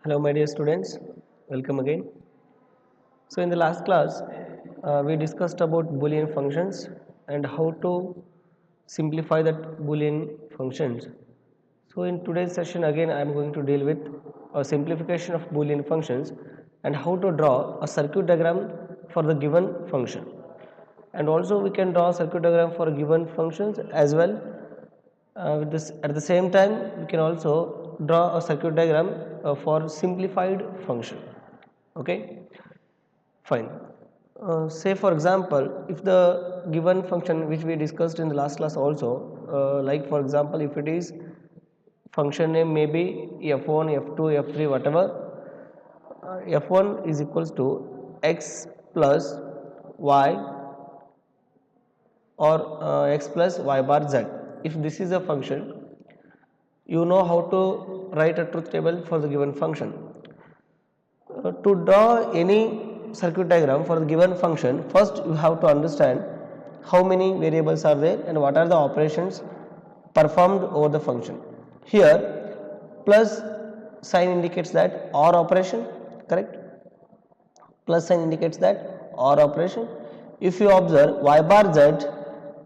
Hello my dear students, welcome again. So in the last class we discussed about Boolean functions and how to simplify that Boolean functions. So in today's session again I am going to deal with a simplification of Boolean functions and how to draw a circuit diagram for the given function. And also we can draw a circuit diagram for given functions as well. With this, at the same time we can also draw a circuit diagram for simplified function. Okay, fine. Say for example, if the given function which we discussed in the last class also, like for example if it is function name maybe f1, f2, f3 whatever, f1 is equals to x plus y or x plus y bar z. If this is a function, you know how to write a truth table for the given function. To draw any circuit diagram for the given function, first you have to understand how many variables are there and what are the operations performed over the function. Here plus sign indicates that OR operation, correct? Plus sign indicates that OR operation. If you observe y bar z,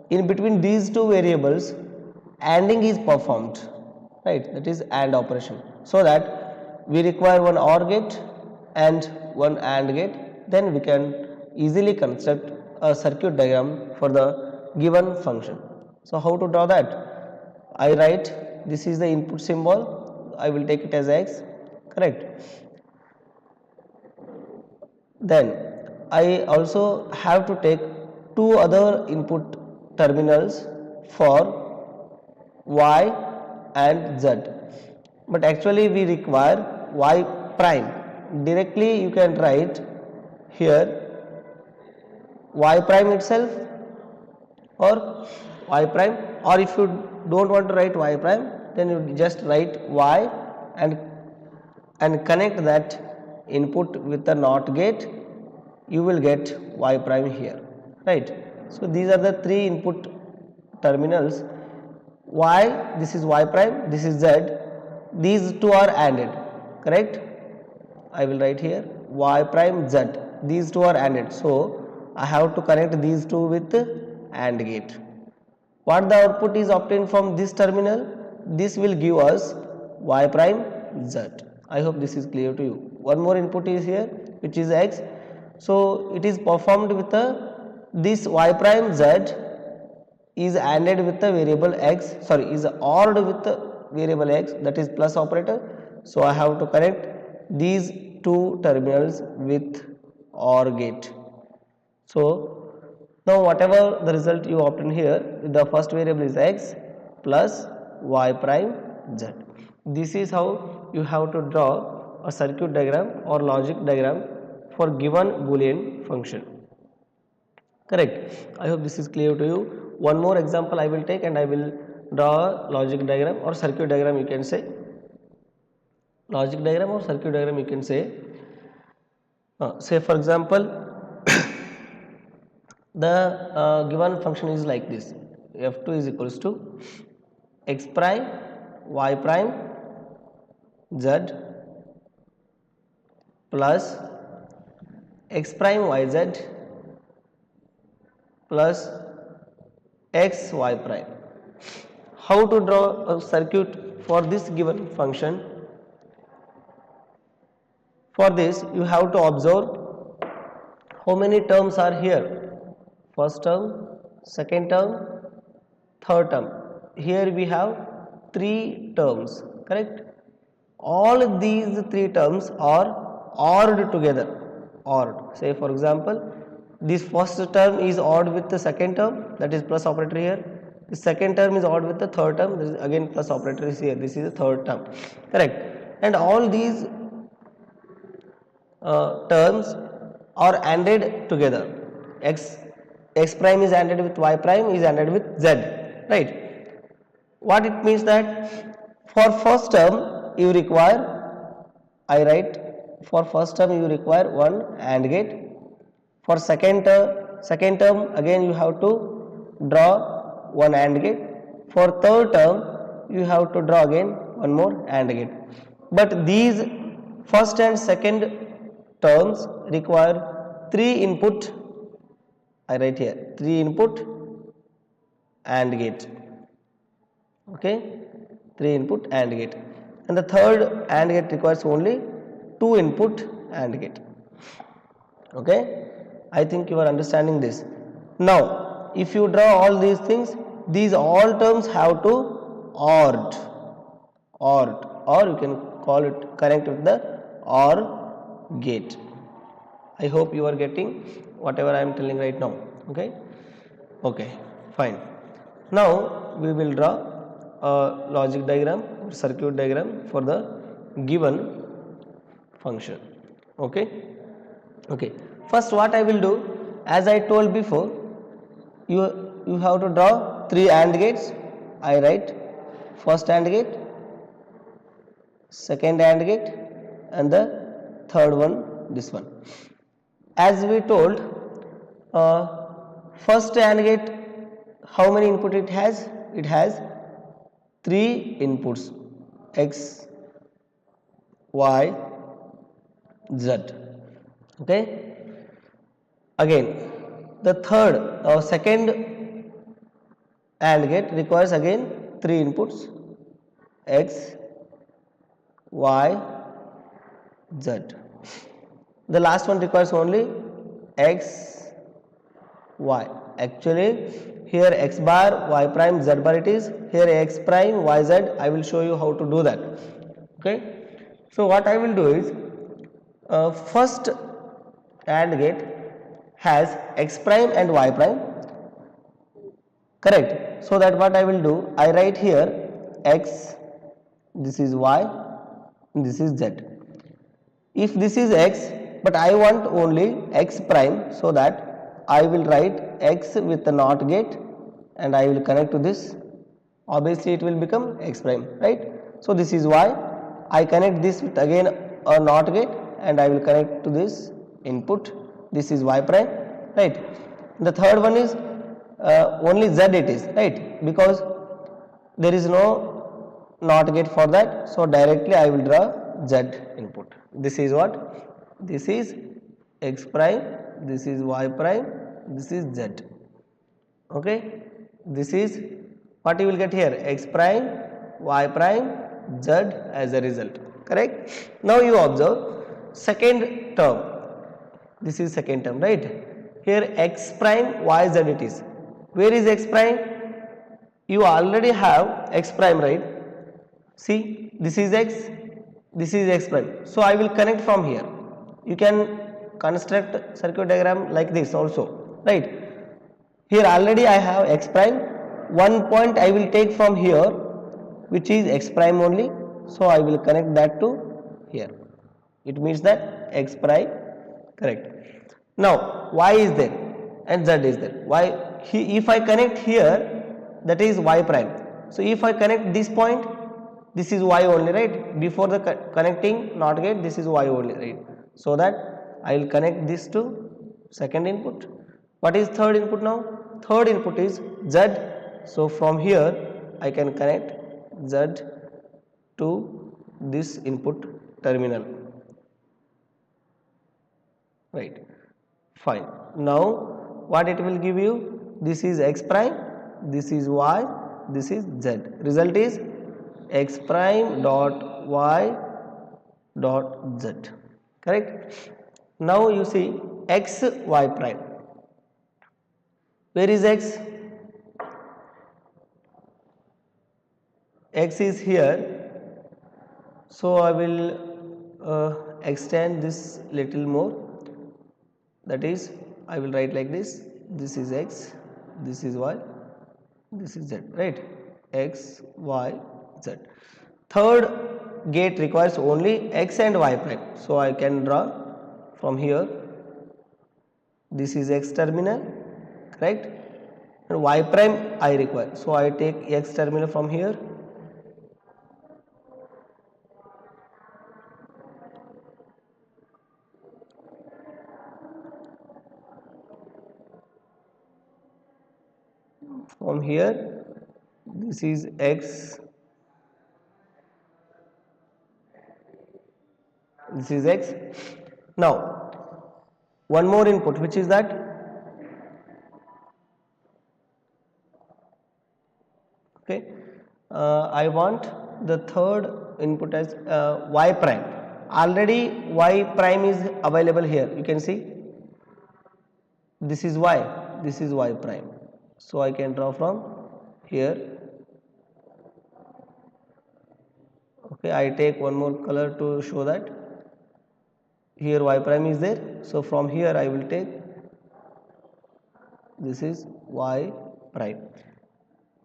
in between these two variables ANDing is performed, right? That is AND operation. So that we require one OR gate and one AND gate, then we can easily construct a circuit diagram for the given function. So how to draw that? I write this is the input symbol, I will take it as x, correct? Then I also have to take two other input terminals for y and z, but actually we require y prime. Directly you can write here y prime itself or y prime, or if you don't want to write y prime, then you just write y and connect that input with the NOT gate, you will get y prime here, right? So these are the three input terminals. Y, this is y prime, this is z, these two are ANDed, correct? I will write here y prime z, these two are ANDed, so I have to connect these two with AND gate. What the output is obtained from this terminal? This will give us y prime z. I hope this is clear to you. One more input is here, which is x. So it is performed with this y prime z is ANDed with the variable x, sorry, is ORed with the variable x, that is plus operator. So I have to connect these two terminals with OR gate. So now whatever the result you obtain here, the first variable is x plus y prime z. This is how you have to draw a circuit diagram or logic diagram for given Boolean function. Correct. I hope this is clear to you. One more example I will take and I will draw a logic diagram or circuit diagram, you can say. Logic diagram or circuit diagram, you can say. Say for example, the given function is like this: f2 is equals to x prime y prime z plus x prime yz plus x y prime. How to draw a circuit for this given function? For this you have to observe how many terms are here. First term, second term, third term. Here we have three terms, correct? All these three terms are ORed together. ORed. Say for example, this first term is ORed with the second term, that is plus operator here. The second term is ORed with the third term, this is again plus operator is here. This is the third term, correct? And all these terms are ANDed together. X prime is ANDed with y prime is ANDed with z, right? What it means that for first term you require, I write, for first term you require one AND gate. For second term again you have to draw one AND gate. For third term you have to draw again one more AND gate. But these first and second terms require 3 input. I write here 3 input AND gate. Okay, 3 input AND gate, and the third AND gate requires only 2 input AND gate. Okay, I think you are understanding this. Now if you draw all these things, these all terms have to ORed, or you can call it connect with the OR gate. I hope you are getting whatever I am telling right now. Okay, okay, fine. Now we will draw a logic diagram, circuit diagram for the given function. Okay, okay. First, what I will do, as I told before, you have to draw 3 AND gates. I write first AND gate, second AND gate, and the third one, this one. As we told, first AND gate, how many input it has? It has 3 inputs, x, y, z. Okay, again the third or second AND gate requires again 3 inputs, x, y, z. The last one requires only x, y. Actually here x bar, y prime, z bar it is. Here x prime, y, z. I will show you how to do that. Okay, so what I will do is, first AND gate has x prime and y prime, correct? So that what I will do, I write here x, this is y, this is z. If this is x, but I want only x prime, so that I will write x with the NOT gate and I will connect to this. Obviously it will become x prime, right? So this is y. I connect this with again a NOT gate and I will connect to this input. This is y prime, right? The third one is only z it is, right? Because there is no NOT gate for that, so directly I will draw z input. This is what? This is x prime, this is y prime, this is z. Okay, this is what you will get here, x prime, y prime, z as a result, correct? Now you observe second term, this is second term, right? Here x prime, y, z it is. Where is x prime? You already have x prime, right? See, this is x, this is x prime. So I will connect from here. You can construct circuit diagram like this also, right? Here already I have x prime. One point I will take from here, which is x prime only. So I will connect that to here. It means that x prime, correct. Now y is there and z is there. If I connect here, that is y prime. So if I connect this point, this is y only, right? Before the connecting NOT gate, this is y only, right? So that I will connect this to second input. What is third input now? Third input is z. So from here I can connect z to this input terminal, right? Fine. Now what it will give you? This is x prime, this is y, this is z. Result is x prime dot y dot z, correct? Now you see x, y prime. Where is x? X is here. So I will extend this little more. That is, I will write like this. This is x, this is y, this is z, right? X, y, z. Third gate requires only x and y prime. So I can draw from here. This is x terminal, correct? And y prime I require. So I take x terminal from here. From here, this is x, this is x. Now one more input, which is that okay, I want the third input as y prime. Already y prime is available here, you can see this is y, this is y prime, so I can draw from here. Okay, I take one more color to show that here y prime is there, so from here I will take this is y prime.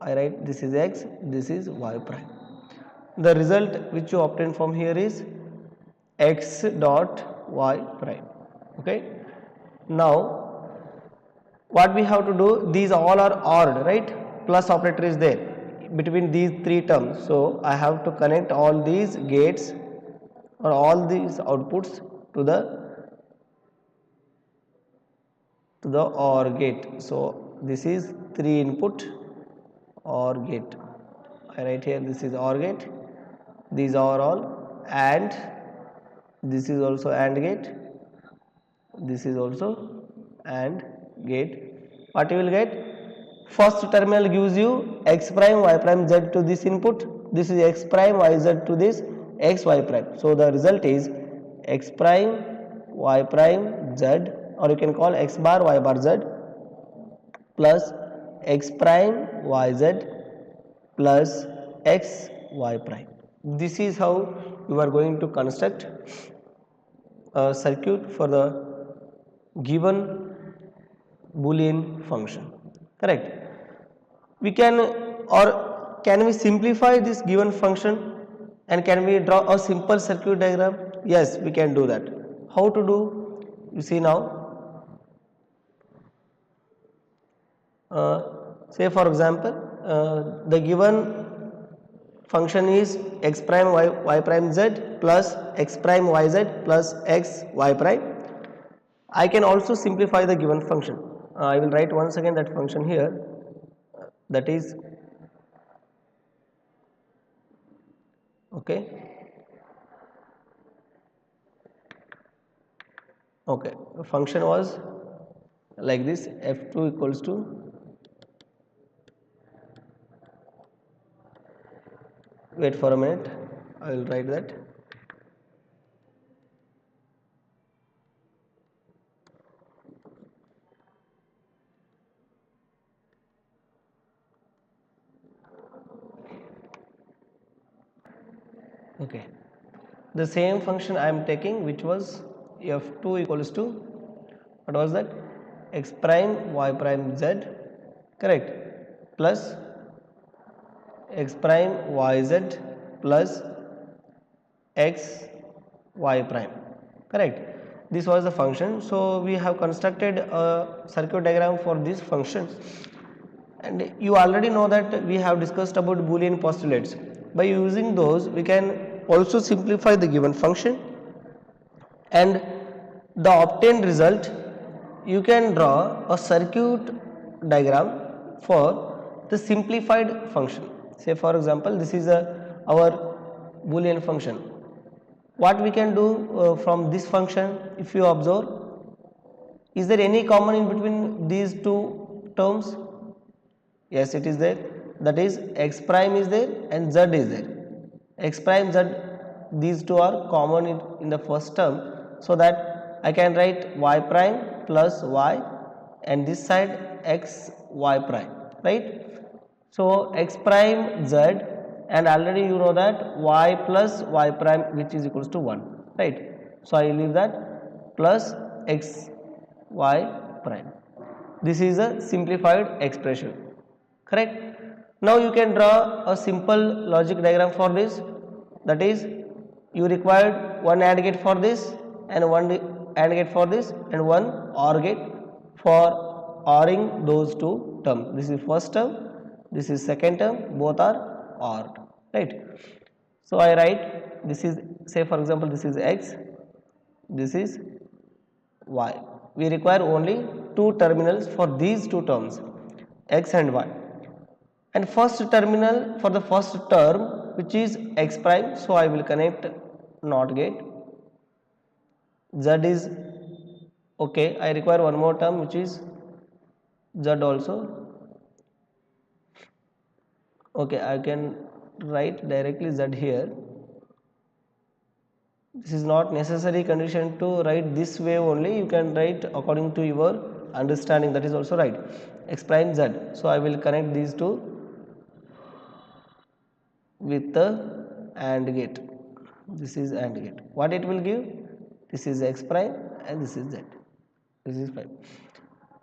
I write this is x, this is y prime. The result which you obtain from here is x dot y prime. Okay. Now what we have to do, these all are ORed, right? Plus operator is there between these three terms. So I have to connect all these gates or all these outputs to the OR gate. So this is 3 input OR gate. I write here this is OR gate, these are all AND, this is also AND gate, this is also AND gate. What you will get? First terminal gives you x prime y prime z to this input, this is x prime y z to this x y prime. So the result is x prime y prime z, or you can call x bar y bar z plus x prime y z plus x y prime. This is how you are going to construct a circuit for the given Boolean function. Correct. We can, or can we simplify this given function and can we draw a simple circuit diagram? Yes, we can do that. How to do? You see now, say for example, the given function is x prime y prime z plus x prime y z plus x y prime. I can also simplify the given function. I will write once again that function here, that is okay. Okay, the function was like this, f2 equals to wait for a minute, I will write that. Okay, the same function I am taking, which was f2 equals to, what was that, x prime y prime z, correct, plus x prime y z plus x y prime, correct. This was the function. So we have constructed a circuit diagram for this function, and you already know that we have discussed about Boolean postulates. By using those, we can also simplify the given function, and the obtained result you can draw a circuit diagram for the simplified function. Say for example, this is our Boolean function. What we can do from this function, if you observe, is there any common in between these two terms? Yes, it is there. That is x prime is there and z is there. X prime z, these two are common in the first term, so that I can write y prime plus y and this side x y prime, right? So x prime z, and already you know that y plus y prime, which is equals to 1, right? So I leave that plus x y prime. This is a simplified expression, correct. Now you can draw a simple logic diagram for this, that is you required one AND gate for this and one AND gate for this and one OR gate for ORing those two terms. This is first term, this is second term, both are ORed, right. So I write this is, say for example, this is x, this is y. We require only two terminals for these two terms, x and y. And first terminal for the first term, which is x prime, so I will connect NOT gate, Z is okay. I require one more term which is Z also. Okay, I can write directly Z here. This is not necessary condition to write this way only. You can write according to your understanding, that is also right. X prime Z. So I will connect these two with the AND gate. This is AND gate. What it will give? This is X prime and this is Z. This is fine.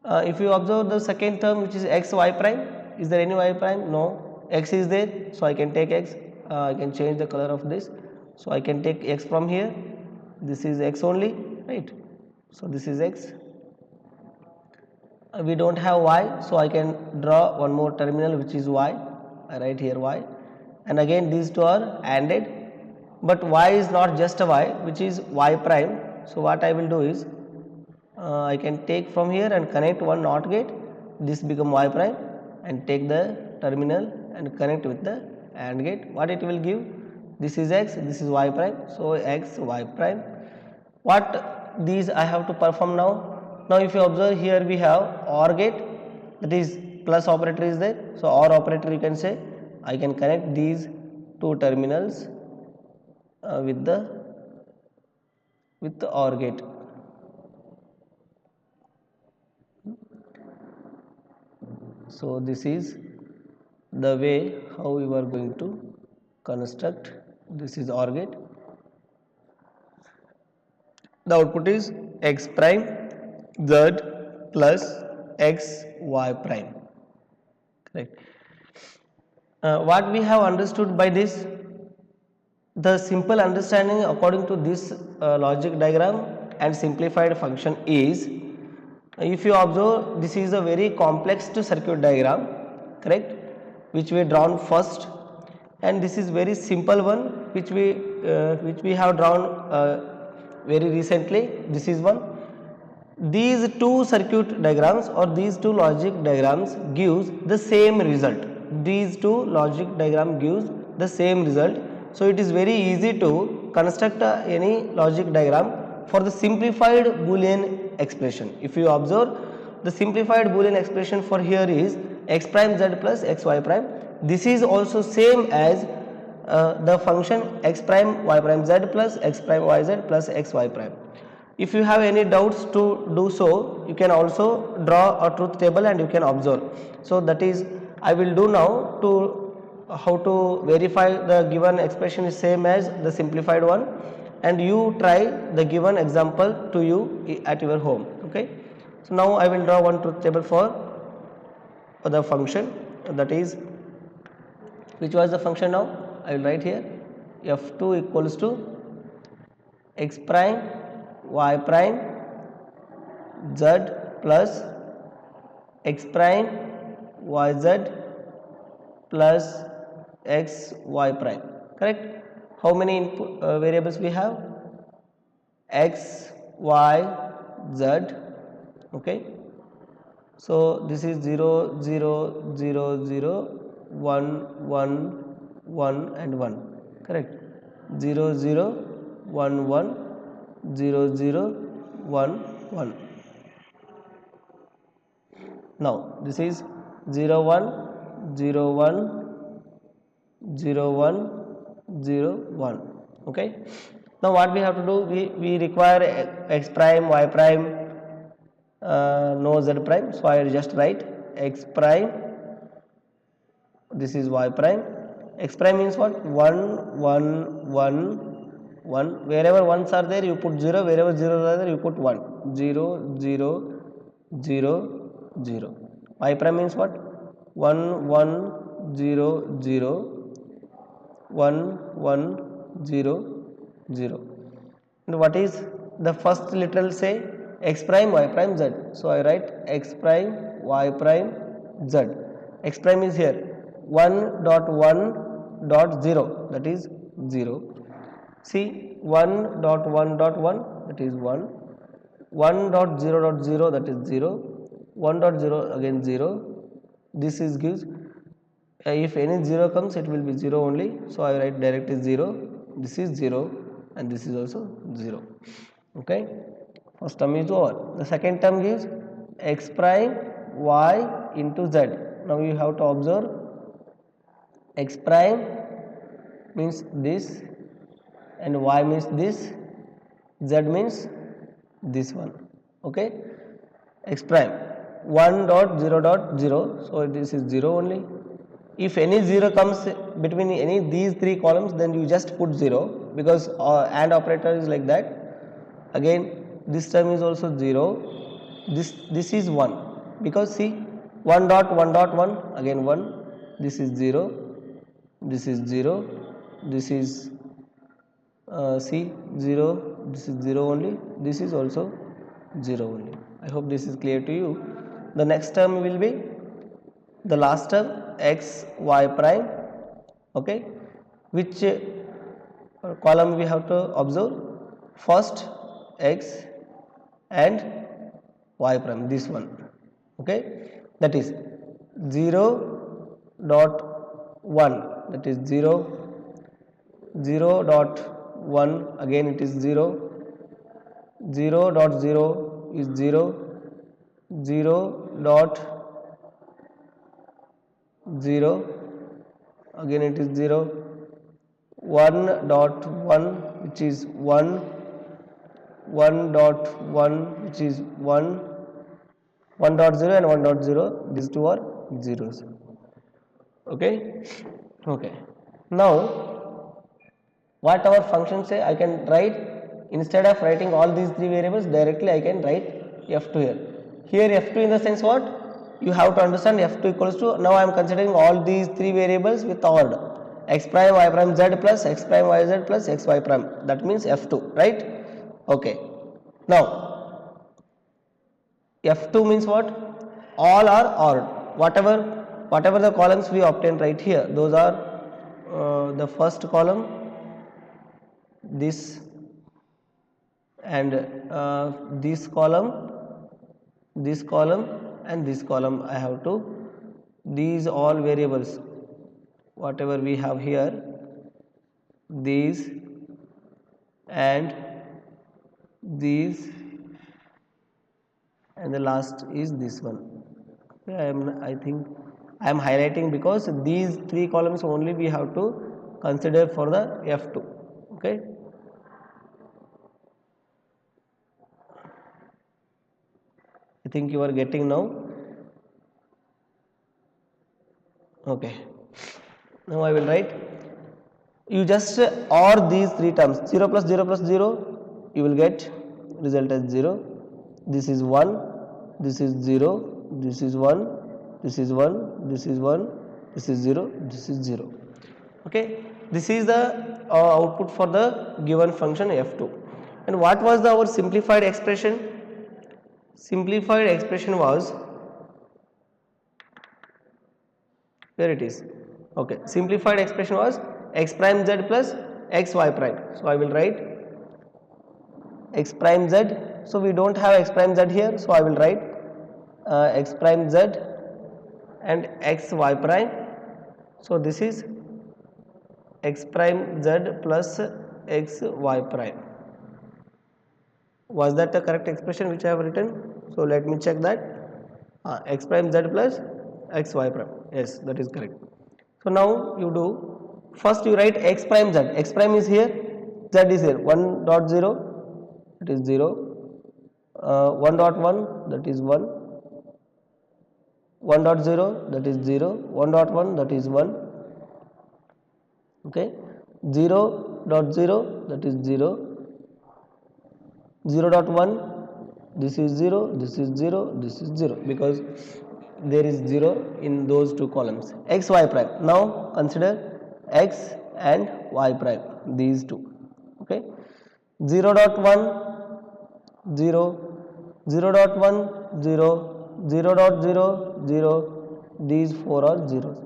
If you observe the second term which is X Y prime, is there any Y prime? No. X is there, so I can take X. I can change the color of this. So I can take X from here. This is X only, right? So this is X. We don't have Y, so I can draw one more terminal which is Y. I write here Y, and again these two are ANDed, but Y is not just a Y, which is Y prime. So what I will do is I can take from here and connect one NOT gate, this become Y prime, and take the terminal and connect with the AND gate. What it will give? This is X, this is Y prime, so X Y prime. What these I have to perform now? Now if you observe here we have OR gate, that is plus operator is there, so OR operator you can say. I can connect these two terminals with the OR gate. So this is the way how we are going to construct. This is OR gate. The output is X prime Z plus X Y prime. Correct. What we have understood by this, the simple understanding according to this logic diagram and simplified function is, if you observe, this is a very complex circuit diagram, correct, which we drawn first, and this is very simple one which we have drawn very recently. This is one. These two circuit diagrams or these two logic diagrams gives the same result. These two logic diagram gives the same result. So it is very easy to construct any logic diagram for the simplified Boolean expression. If you observe, the simplified Boolean expression for here is X prime Z plus X Y prime. This is also same as the function X prime Y prime Z plus X prime Y Z plus X Y prime. If you have any doubts to do so, you can also draw a truth table and you can observe. So that is I will do now to how to verify the given expression is same as the simplified one, and you try the given example to you at your home. Okay. So now I will draw one truth table for the function, that is, which was the function now? I will write here f2 equals to x prime y prime z plus x prime yz plus x y prime, correct? How many input variables we have? X, y, z. Okay, so this is 0 0 0 0 1 1 1 and 1, correct? 0 0 1 1 0 0 1 1. Now this is 0 1 0 1 0 1 0 1. Okay, now what we have to do, we require x prime y prime, no z prime, so I will just write x prime, this is y prime. X prime means what? 1 1 1 1. Wherever ones are there you put 0, wherever zeros are there you put 1. 0 0 0 0. Y prime means what? 1 1 0 0 1 1 0 0. And what is the first literal say? X prime y prime z. So I write x prime y prime z. X prime is here 1 dot 1 dot 0, that is 0. See 1 dot 1 dot 1, that is 1. 1 dot 0 dot 0, that is 0. 1 dot 0 again 0. This is gives, if any 0 comes it will be 0 only, so I write directly 0. This is 0 and this is also 0. Okay, first term is over. The second term gives x prime y into z. Now you have to observe x prime means this and y means this, z means this one. Okay, x prime 1 dot 0 dot 0, so this is 0 only. If any 0 comes between any these three columns, then you just put 0, because AND operator is like that. Again this term is also 0, this is 1, because see 1 dot 1 dot 1, again 1, this is 0, this is 0, this is see 0, this is 0 only, this is also 0 only. I hope this is clear to you. The next term will be the last term x y prime. Okay, which column we have to observe? First x and y prime, this one. Okay, that is 0 dot 1, that is 0, 0 dot 1, again it is 0, 0 dot 0 is 0, 0 dot 0, again it is 0, 1 dot 1 which is 1, 1 dot 1 which is 1, 1 dot 0 and 1 dot 0, these two are zeros. Okay, okay. Now what our function say, I can write, instead of writing all these three variables directly, I can write f2 here. Here f2 in the sense what? You have to understand f2 equals to, now I am considering all these three variables with order, x prime y prime z plus x prime y z plus x y prime, that means f2, right? Okay, now f2 means what? All are ordered, whatever the columns we obtain right here, those are the first column, this and this column and this column. I have to, these all variables whatever we have here, these and these, and the last is this one. I think I am highlighting because these three columns only we have to consider for the f2. Okay, I think you are getting now. Okay, now I will write, you just OR these three terms, 0 plus 0 plus 0, you will get result as 0, this is 1, this is 0, this is 1, this is 1, this is 1, this is 0, this is 0. Okay, this is the output for the given function f2. And what was our simplified expression? Simplified expression was, where it is? Okay, simplified expression was x prime z plus x y prime. So I will write x prime z. So we don't have x prime z here, so I will write x prime z and x y prime. So this is x prime z plus x y prime. Was that the correct expression which I have written? So let me check that. X prime z plus x y prime. Yes, that is correct. So now you do, first you write x prime z. X prime is here, z is here. 1 dot 0, that is 0. 1 dot 1, that is 1. 1 dot 0, that is 0. 1 dot 1, that is 1. Okay. 0 dot 0, that is 0. 0 dot 1, this is 0, this is 0, this is 0, because there is 0 in those two columns. X y prime, now consider x and y prime, these two. Okay, 0 dot 1 0, 0 dot 1 0, 0 dot 0 0, these four are zeros.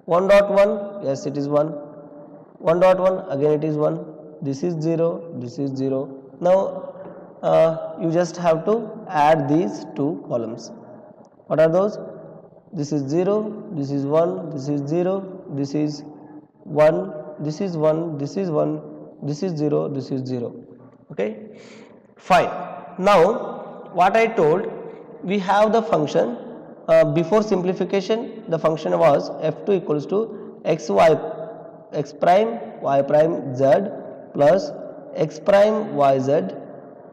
1 dot 1, yes it is 1, 1 dot 1, again it is 1, this is 0, this is 0. Now you just have to add these two columns. What are those? This is 0, this is 1, this is 0, this is 1, this is 1, this is 1, this is 0, this is 0. Okay. Fine. Now what I told, we have the function before simplification. The function was f2 equals to x prime y prime z plus x prime yz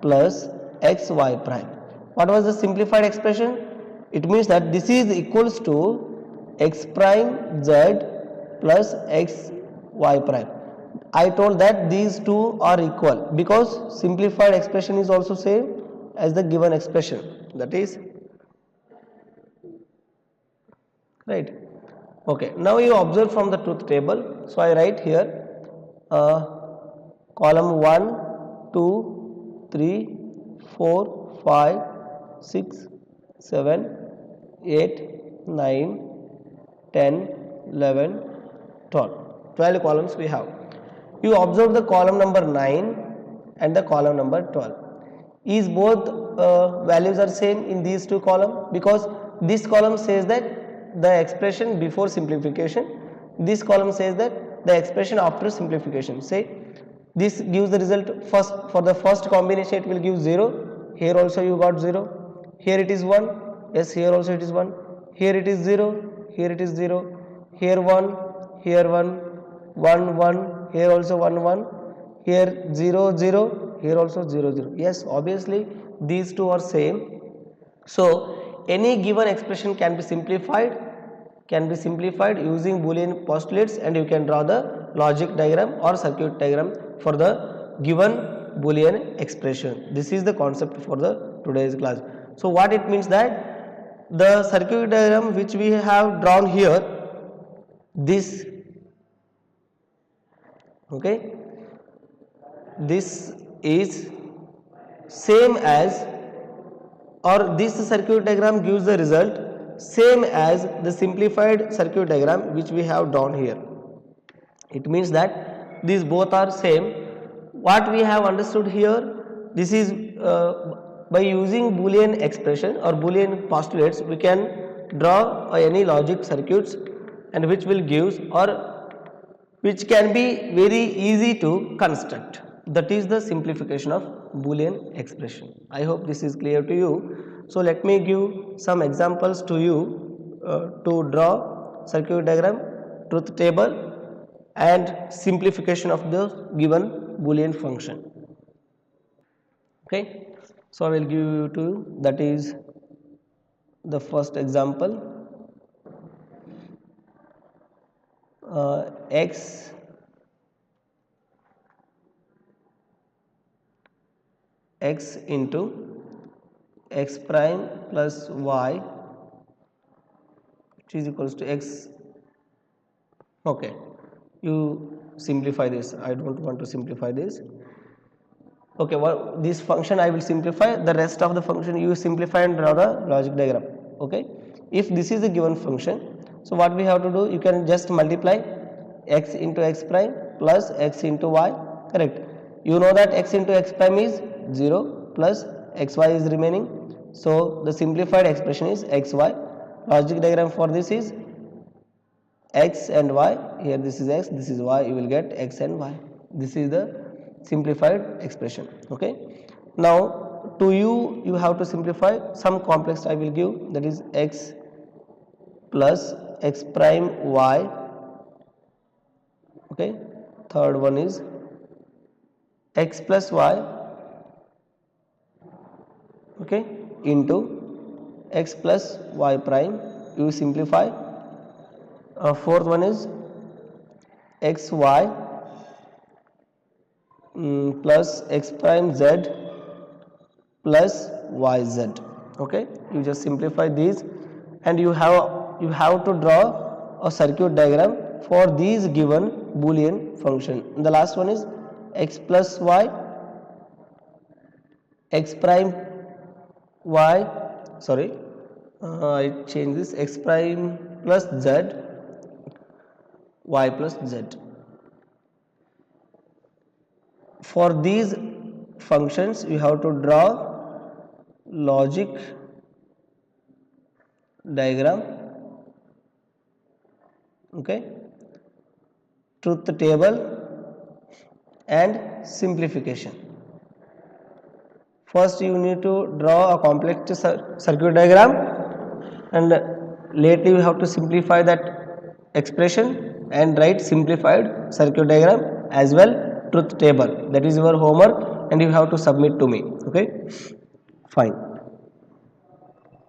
plus xy prime. What was the simplified expression? It means that this is equals to x prime z plus x y prime. I told that these two are equal because simplified expression is also same as the given expression, that is right. Okay, now you observe from the truth table. So I write here uh, column 1 2 3 4 5 6 7 8 9 10 11 12 12 columns we have. You observe the column number 9 and the column number 12. Is both values are same in these two columns? Because this column says that the expression before simplification, this column says that the expression after simplification. Say this gives the result first, for the first combination it will give 0, here also you got 0, here it is 1, yes, here also it is 1, here it is 0, here it is 0, here 1, here 1, 1 1, here also 1 1, here 0 0, here also 0 0. Yes, obviously these two are same. So any given expression can be simplified using Boolean postulates, and you can draw the logic diagram or circuit diagram for the given Boolean expression. This is the concept for the today's class. So what it means that the circuit diagram which we have drawn here, this, okay, this is same as, or this circuit diagram gives the result same as the simplified circuit diagram which we have drawn here. It means that these both are same. What we have understood here, this is by using Boolean expression or Boolean postulates we can draw any logic circuits, and which will give, or which can be very easy to construct. That is the simplification of Boolean expression. I hope this is clear to you. So let me give some examples to you to draw circuit diagram, truth table, and simplification of the given Boolean function. Okay, so I will give you to you, that is the first example. X into x prime plus y, which is equals to x. Okay, you simplify this. I don't want to simplify this. Okay, well, this function I will simplify. The rest of the function you simplify and draw the logic diagram. Okay, if this is a given function, so what we have to do, you can just multiply x into x prime plus x into y. Correct. You know that x into x prime is 0 plus xy is remaining. So the simplified expression is xy. Logic diagram for this is x and y. Here this is x, this is y. You will get x and y. This is the simplified expression. Okay. Now to you have to simplify some complex I will give, that is x plus x prime y. Okay. Third one is x plus y, okay, into x plus y prime. You simplify. Fourth one is xy plus x prime z plus yz. Okay, you just simplify these, and you have to draw a circuit diagram for these given Boolean function. And the last one is x plus y, x prime y, sorry, I change this, x prime plus z, y plus z. For these functions you have to draw logic diagram, okay, truth table and simplification. First you need to draw a complex circuit diagram, and later you have to simplify that expression and write simplified circuit diagram as well truth table. That is your homework and you have to submit to me. Okay, fine.